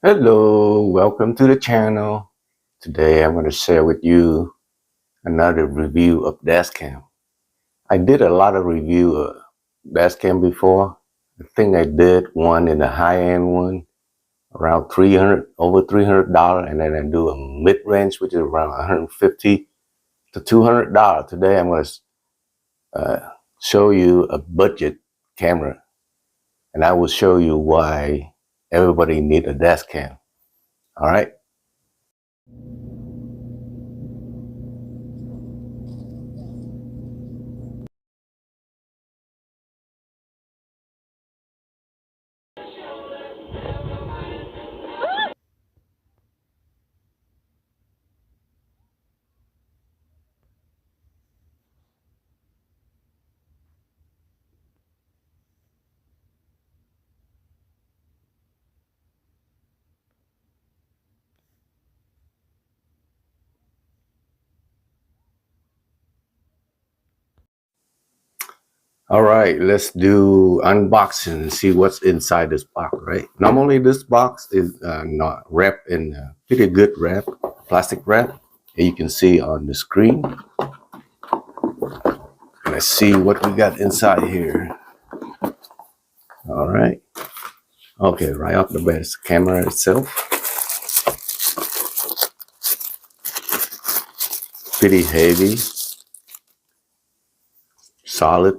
Hello, welcome to the channel. Today I'm going to share with you another review of dashcam. I did a lot of review of dashcam before. I think I did one in the high-end one around over $300, and then I do a mid-range which is around $150 to $200. Today I'm going to show you a budget camera, and I will show you why everybody needs a dashcam. All right. All right, let's do unboxing and see what's inside this box, right? Normally this box is not wrapped in pretty good wrap, plastic wrap. And you can see on the screen. Let's see what we got inside here. All right. Okay, right off the bat, it's the camera itself. Pretty heavy, solid.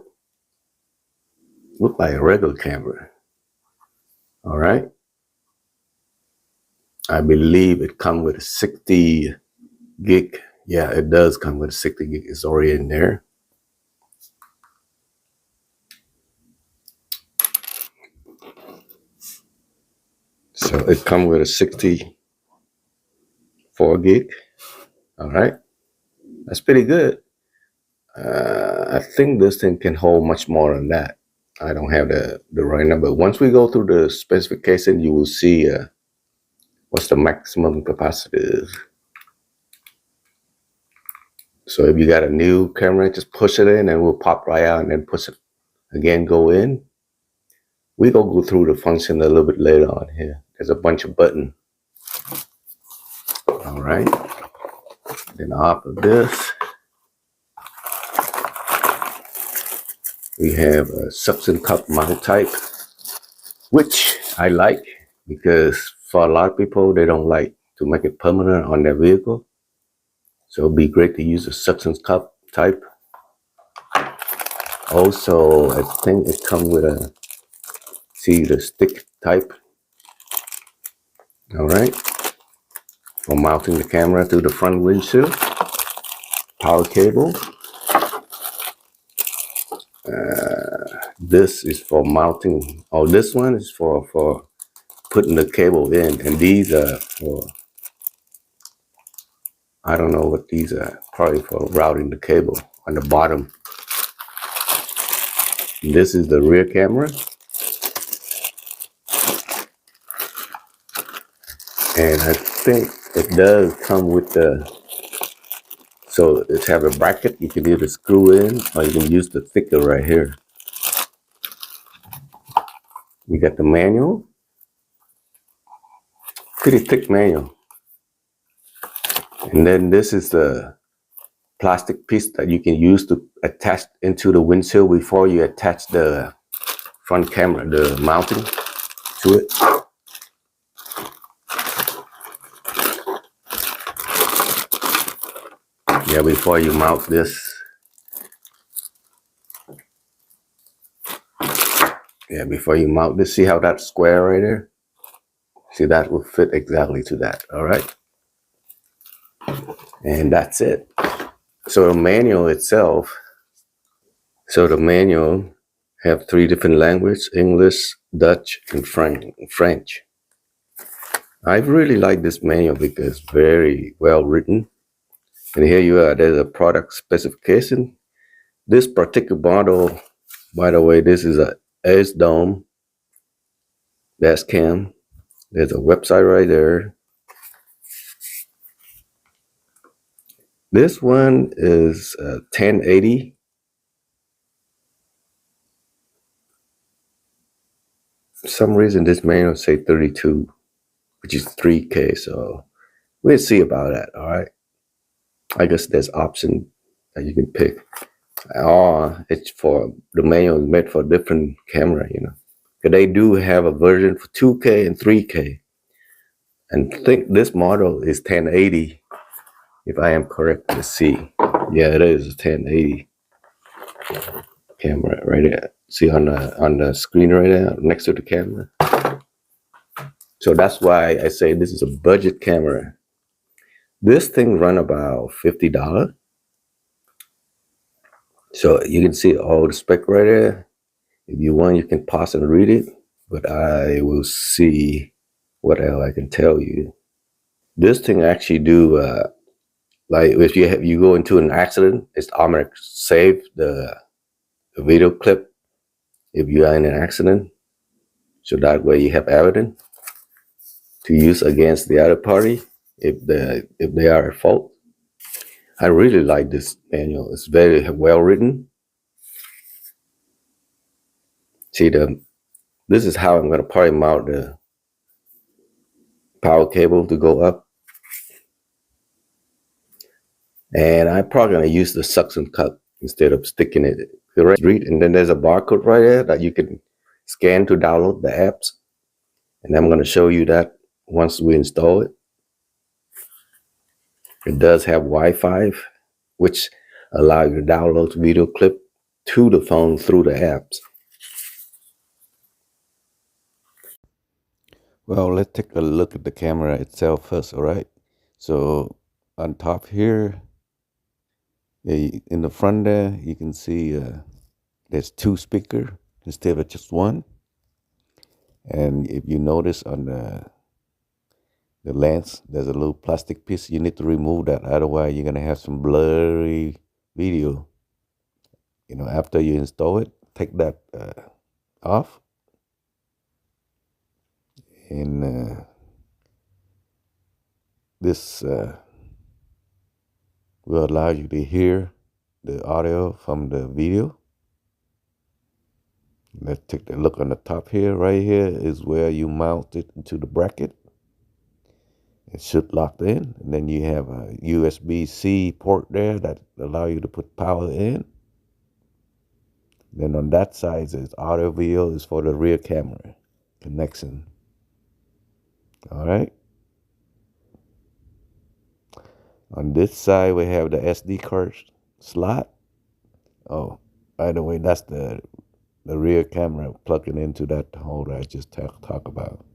Look like a regular camera. All right. I believe it comes with a 60 gig. Yeah, it does come with a 60 gig. It's already in there. So it comes with a 64 gig. All right. That's pretty good. I think this thing can hold much more than that. I don't have the right number. Once we go through the specification, you will see what's the maximum capacity is. So if you got a new camera, just push it in and we'll pop right out and then push it again, go in. We go through the function a little bit later on here. There's a bunch of buttons. All right. Then off of this, we have a suction cup mount type, which I like because for a lot of people, they don't like to make it permanent on their vehicle. So it'd be great to use a suction cup type. Also, I think it comes with a, see the stick type. All right. For mounting the camera to the front windshield. Power cable. This is for mounting. Oh, this one is for putting the cable in, and these are for, I don't know what these are, probably for routing the cable on the bottom. This is the rear camera, and I think it does come with the, so it have a bracket you can either screw in or you can use the thicker right here. We got the manual, pretty thick manual. And then this is the plastic piece that you can use to attach into the windshield before you attach the front camera, the mounting to it. Yeah, before you mount this. Yeah, before you mount this, see how that's square right there? See, that will fit exactly to that, all right? And that's it. So the manual itself, so the manual have 3 different languages, English, Dutch, and French. I really like this manual because it's very well written. And here you are, there's a product specification. This particular model, by the way, this is a AZDOME dashcam. There's a website right there. This one is 1080. For some reason, this manual say 32. which is 3K. So we'll see about that. All right. I guess there's option that you can pick. Or it's for the manual is made for different camera, you know. But they do have a version for 2K and 3K. And I think this model is 1080, if I am correct. Let's see. Yeah, it is a 1080 camera right there. See on the screen right there next to the camera. So that's why I say this is a budget camera. This thing run about $50. So you can see all the spec right there. If you want, you can pause and read it. But I will see what else I can tell you. This thing actually do like if you go into an accident, it's automatic save the video clip if you are in an accident. So that way you have evidence to use against the other party if they are at fault. I really like this manual. It's very well written. See, this is how I'm going to probably mount the power cable to go up. And I'm probably going to use the suction cup instead of sticking it. And then there's a barcode right there that you can scan to download the apps. And I'm going to show you that once we install it. It does have Wi-Fi, which allows you to download video clip to the phone through the apps. Well, let's take a look at the camera itself first, all right? So on top here, in the front there, you can see there's 2 speakers instead of just 1. And if you notice on the lens, there's a little plastic piece. You need to remove that, otherwise you're gonna have some blurry video. You know, after you install it, take that off, and this will allow you to hear the audio from the video. Let's take a look on the top here. Right here is where you mount it into the bracket. It should lock in, and then you have a USB-C port there that allow you to put power in. Then on that side is audio video is for the rear camera connection. All right. On this side we have the SD card slot. Oh, by the way, that's the rear camera plugging into that hole that I just talked about.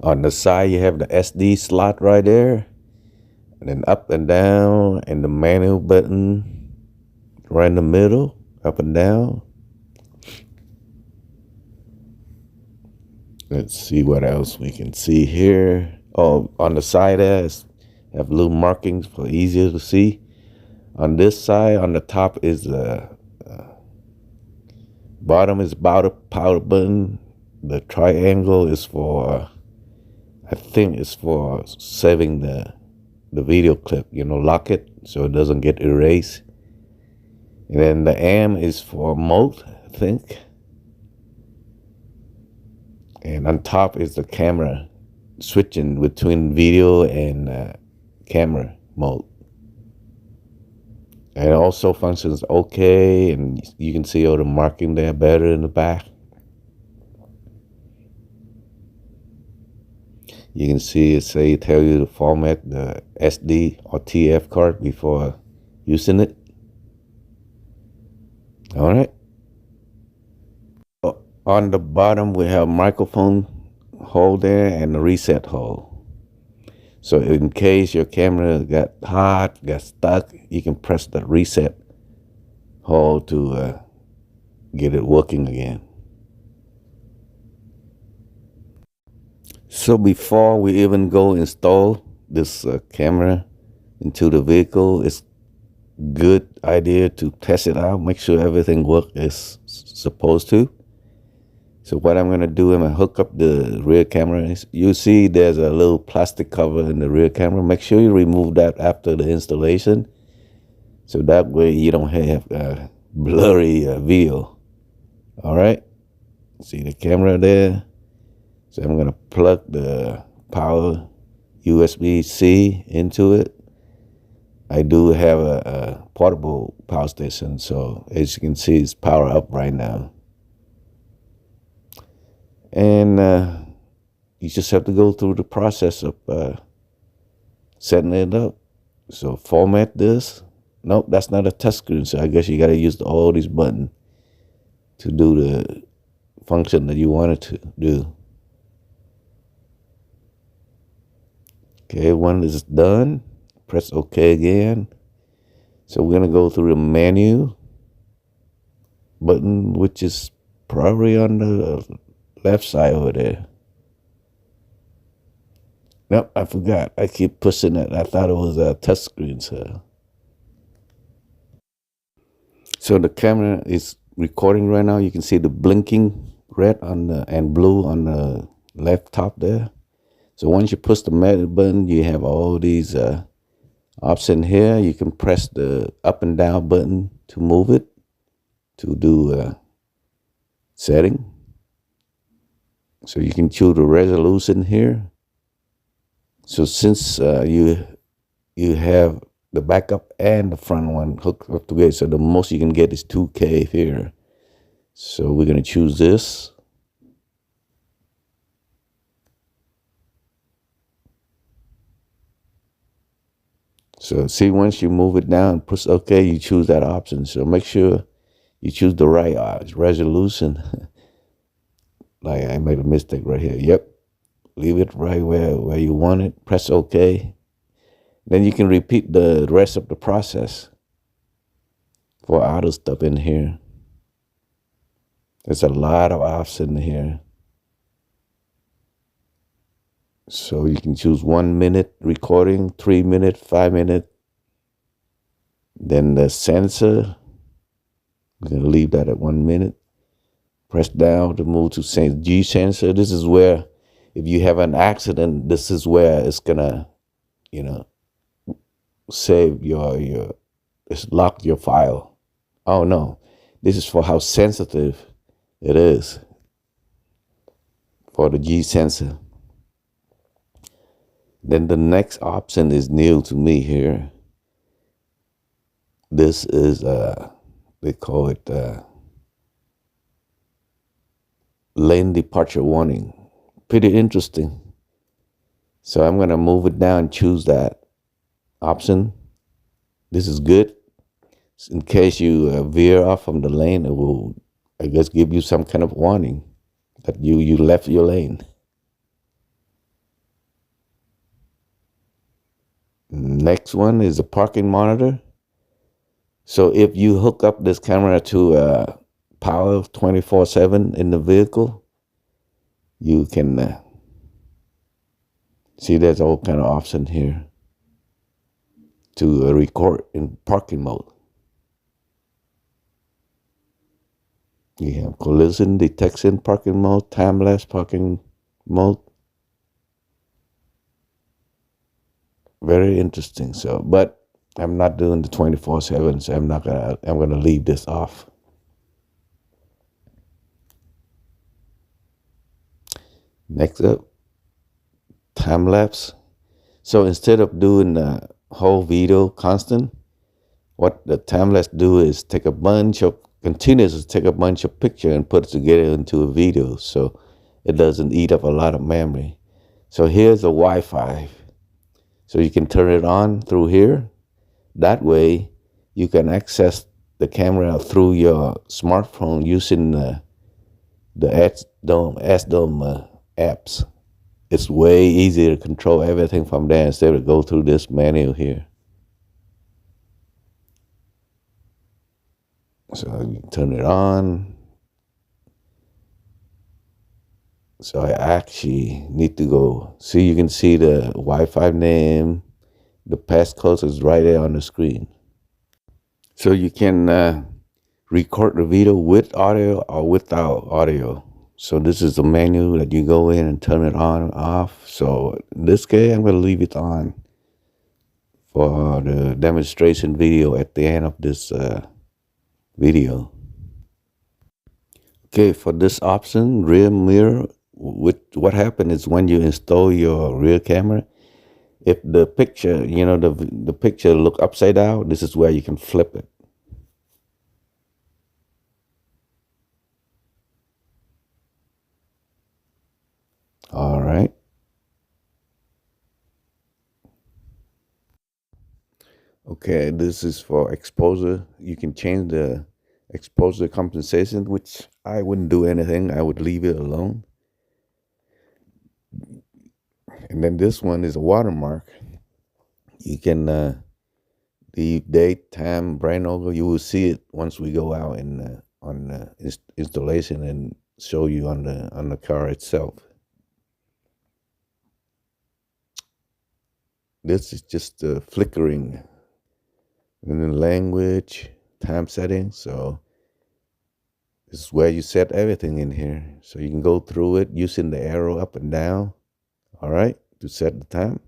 On the side, you have the SD slot right there, and then up and down, and the manual button right in the middle, up and down. Let's see what else we can see here. Oh, on the side there, have little markings for easier to see. On this side, on the top is the bottom is about a power button. The triangle is for, I think it's for saving the video clip, you know, lock it so it doesn't get erased. And then the M is for mode, I think. And on top is the camera, switching between video and camera mode. And it also functions okay, and you can see all the marking there better in the back. You can see it tell you to format the SD or TF card before using it. All right. On the bottom we have microphone hole there and a reset hole. So in case your camera got hot, got stuck, you can press the reset hole to get it working again. So before we even go install this camera into the vehicle, it's good idea to test it out, make sure everything works as supposed to. So what I'm going to do, I'm going to hook up the rear camera. You see there's a little plastic cover in the rear camera. Make sure you remove that after the installation, so that way you don't have blurry video. All right. See the camera there? So I'm gonna plug the power USB-C into it. I do have a portable power station, so as you can see, it's power up right now. And you just have to go through the process of setting it up. So format this. Nope, that's not a touchscreen, so I guess you gotta use all these buttons to do the function that you want it to do. Okay, one is done. Press OK again. So we're gonna go through the menu button, which is probably on the left side over there. Nope, I forgot. I keep pushing it. I thought it was a touchscreen, so the camera is recording right now. You can see the blinking red on the and blue on the left top there. So once you push the menu button, you have all these options here. You can press the up and down button to move it, to do setting. So you can choose the resolution here. So since you have the backup and the front one hooked up together, so the most you can get is 2K here. So we're gonna choose this. So see, once you move it down, push OK, you choose that option. So make sure you choose the right resolution. Like I made a mistake right here. Yep. Leave it right where you want it. Press OK. Then you can repeat the rest of the process for other stuff in here. There's a lot of options here. So you can choose 1 minute recording, 3 minute, 5 minute. Then the sensor, we're gonna leave that at 1 minute. Press down to move to G sensor. This is where, if you have an accident, this is where it's gonna, save it's lock your file. Oh no, this is for how sensitive it is for the G sensor. Then the next option is new to me here. This is they call it lane departure warning. Pretty interesting. So I'm gonna move it down and choose that option. This is good. In case you veer off from the lane, it will, I guess, give you some kind of warning that you left your lane. Next one is a parking monitor. So if you hook up this camera to power 24/7 in the vehicle, you can see there's all kind of option here to record in parking mode. You have collision detection parking mode, time-lapse parking mode. Very interesting. So, but I'm not doing the 24/7, so I'm gonna leave this off. Next up, time-lapse. So instead of doing the whole video constant, what the time-lapse do is continuously take a bunch of pictures and put it together into a video, so it doesn't eat up a lot of memory. So here's a Wi-Fi. So you can turn it on through here. That way you can access the camera through your smartphone using the AZDOME apps. It's way easier to control everything from there instead of go through this menu here. So you turn it on. So I actually need to go. See, you can see the Wi-Fi name. The passcode is right there on the screen. So you can record the video with audio or without audio. So this is the menu that you go in and turn it on and off. So in this case, I'm going to leave it on for the demonstration video at the end of this video. Okay, for this option, rear mirror, what happened is when you install your rear camera, if the picture, the picture look upside down, this is where you can flip it. All right. Okay, this is for exposure. You can change the exposure compensation, which I wouldn't do anything. I would leave it alone. And then this one is a watermark. You can the date, time, brand logo. You will see it once we go out and on installation and show you on the car itself. This is just flickering. And then language, time setting. So this is where you set everything in here. So you can go through it using the arrow up and down. All right, to set the time.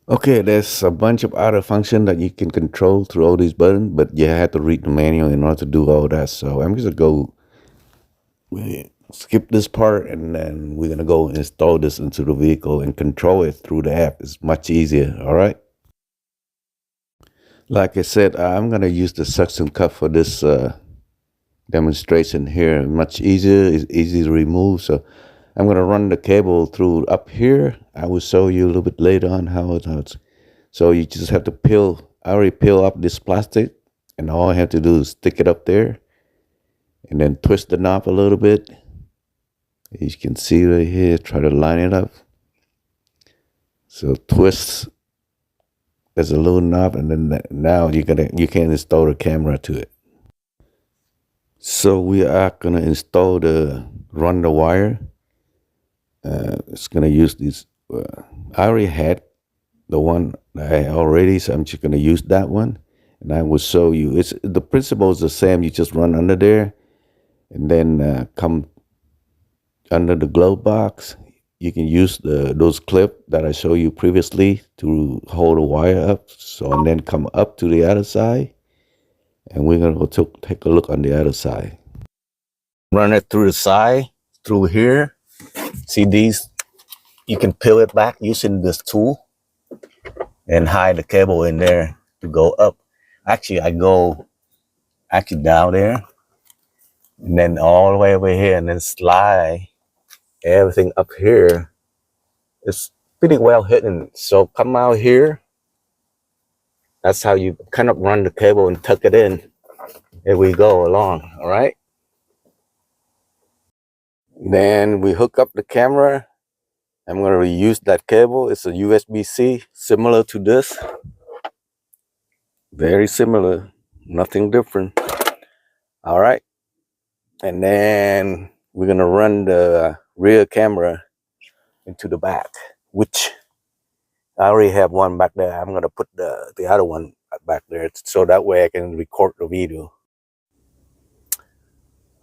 Okay, there's a bunch of other functions that you can control through all these buttons, but you have to read the manual in order to do all that. So I'm just gonna skip this part, and then we're gonna go install this into the vehicle and control it through the app. It's much easier. All right. Like I said, I'm gonna use the suction cup for this demonstration here. Much easier. It's easy to remove. So I'm gonna run the cable through up here. I will show you a little bit later on how it's. So you just have to peel. I already peel up this plastic, and all I have to do is stick it up there, and then twist the knob a little bit. As you can see right here, try to line it up. So twist. There's a little knob, and then now you can install the camera to it. So we are gonna install run the wire. It's gonna use this. I already had the one I already, so I'm just gonna use that one, and I will show you. It's the principle is the same. You just run under there, and then come under the glove box. You can use those clips that I showed you previously to hold the wire up. So and then come up to the other side, and we're gonna go take a look on the other side. Run it through the side, through here. See these? You can peel it back using this tool and hide the cable in there to go up. Actually, I go down there and then all the way over here and then slide everything up here. It's pretty well hidden. So come out here. That's how you kind of run the cable and tuck it in. Here we go along, all right? Then we hook up the camera. I'm going to reuse that cable. It's a USB-C, similar to this. Very similar, nothing different. All right. And then we're going to run the rear camera into the back, which I already have one back there. I'm going to put the other one back there so that way I can record the video.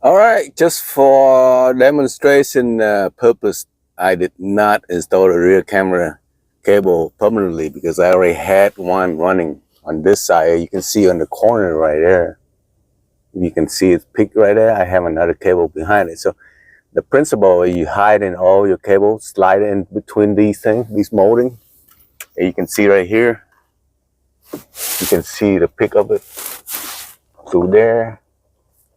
All right, just for demonstration purpose, I did not install the rear camera cable permanently because I already had one running on this side. You can see on the corner right there. You can see it's peaked right there. I have another cable behind it. So the principle is you hide in all your cables, slide in between these things, these molding. And you can see right here. You can see the pick of it through there.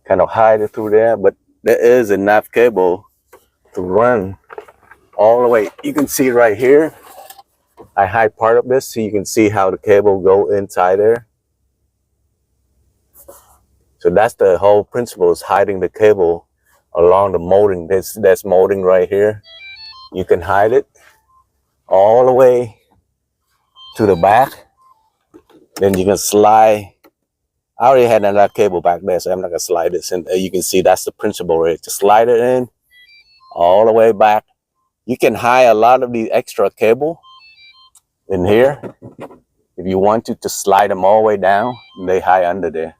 Kind of hide it through there, but there is enough cable to run all the way. You can see right here. I hide part of this so you can see how the cable go inside there. So that's the whole principle, is hiding the cable along the molding. That's molding right here. You can hide it all the way to the back. Then you can slide. I already had another cable back there, so I'm not gonna slide this in. You can see that's the principle, right? Just slide it in all the way back. You can hide a lot of the extra cable in here. If you want to slide them all the way down, they hide under there.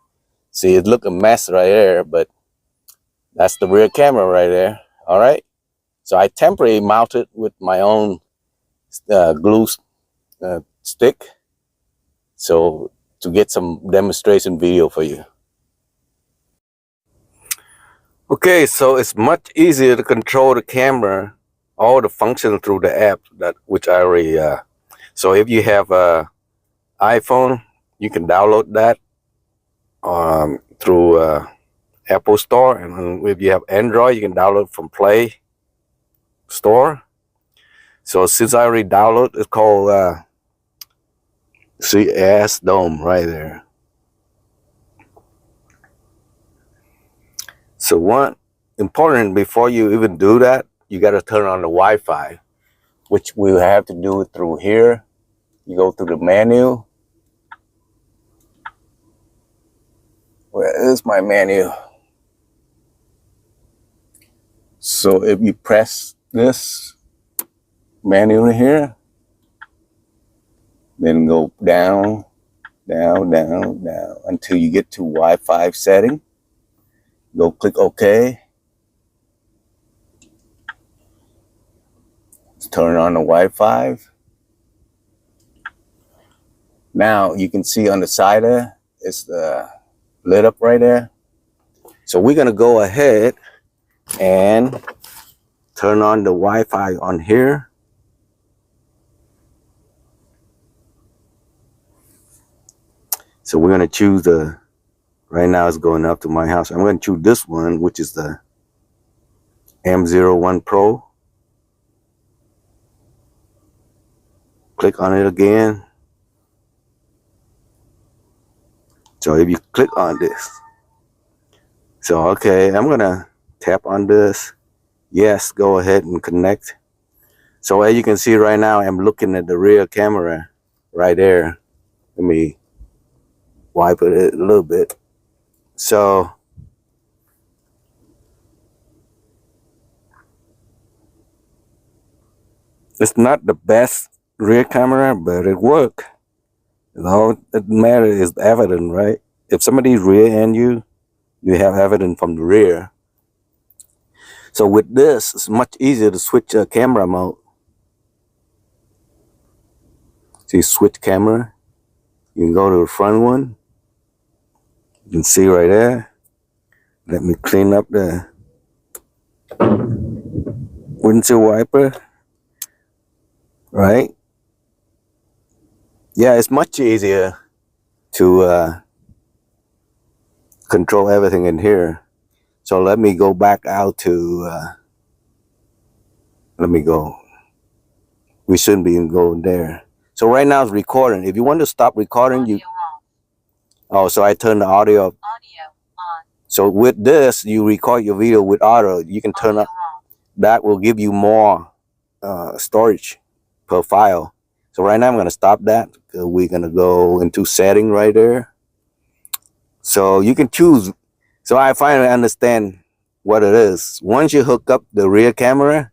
See, it look a mess right there, but that's the rear camera right there. All right. So I temporarily mounted with my own glue stick. So to get some demonstration video for you. Okay, so it's much easier to control the camera, all the functions through the app that which I already. So if you have a iPhone, you can download that through Apple Store, and if you have Android, you can download from Play Store. So since I already downloaded, it's called see AZDOME right there. So one important before you even do that, you got to turn on the Wi-Fi, which we have to do it through here. You go through the menu. Where is my menu? So if you press this menu here, then go down, down, down, down until you get to Wi-Fi setting. Go click OK. Let's turn on the Wi-Fi. Now you can see on the side there, it's lit up right there. So we're gonna go ahead and turn on the Wi-Fi on here. So we're gonna choose right now it's going up to my house. I'm gonna choose this one, which is the M01 Pro. Click on it again. So if you click on this, so okay, I'm gonna tap on this. Yes, go ahead and connect. So as you can see right now, I'm looking at the rear camera right there. Let me wipe it a little bit. So it's not the best rear camera, but it works. All that matters is the evidence, right? If somebody's rear-end you have evidence from the rear. So with this, it's much easier to switch camera mode. See, switch camera. You can go to the front one. You can see right there. Let me clean up the windshield wiper. Right? Yeah, it's much easier to control everything in here. So let me go back out to, let me go. We shouldn't be going there. So right now it's recording. If you want to stop recording, you, oh, so I turn the audio up. So with this, you record your video with audio. You can turn up, that will give you more storage per file. So right now I'm going to stop that. We're going to go into setting right there. So you can choose. So I finally understand what it is. Once you hook up the rear camera,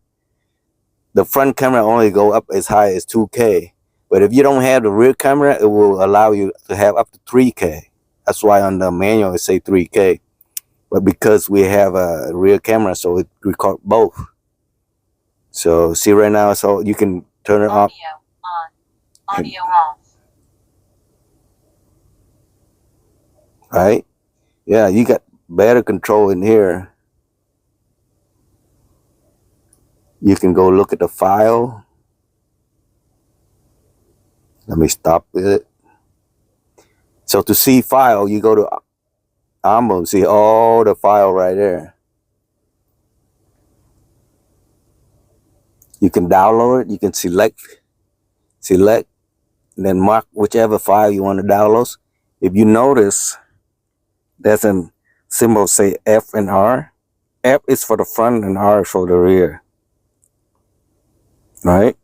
the front camera only go up as high as 2K. But if you don't have the rear camera, it will allow you to have up to 3K. That's why on the manual it say 3K. But because we have a rear camera, so it record both. So see right now, so you can turn it off. Audio off. Right? Yeah, you got better control in here. You can go look at the file. Let me stop it. So to see file, you go to Adzome, see all the file right there. You can download it. You can select, and then mark whichever file you want to download. If you notice, there's a symbol say F and R. F is for the front and R is for the rear. Right?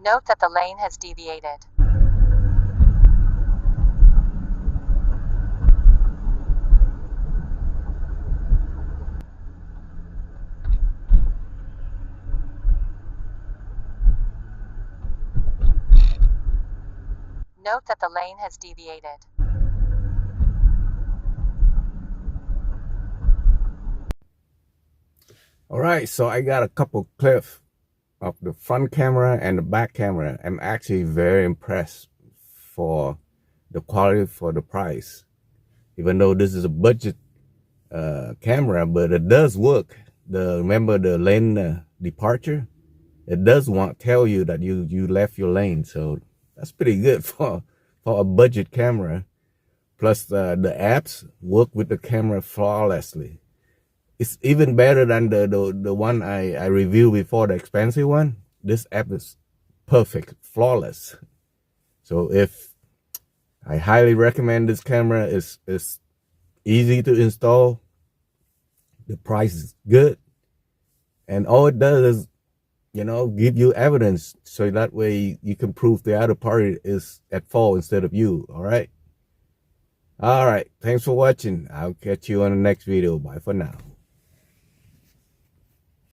Note that the lane has deviated. Note that the lane has deviated. All right, so I got a couple clips of the front camera and the back camera. I'm actually very impressed for the quality for the price. Even though this is a budget camera, but it does work. Remember the lane departure? It does tell you that you left your lane, so that's pretty good for a budget camera. Plus the apps work with the camera flawlessly. It's even better than the one I reviewed before, the expensive one. This app is perfect, flawless. So I highly recommend this camera. It's easy to install. The price is good, and all it does is, give you evidence, so that way you can prove the other party is at fault instead of you. All right. Thanks for watching. I'll catch you on the next video. Bye for now.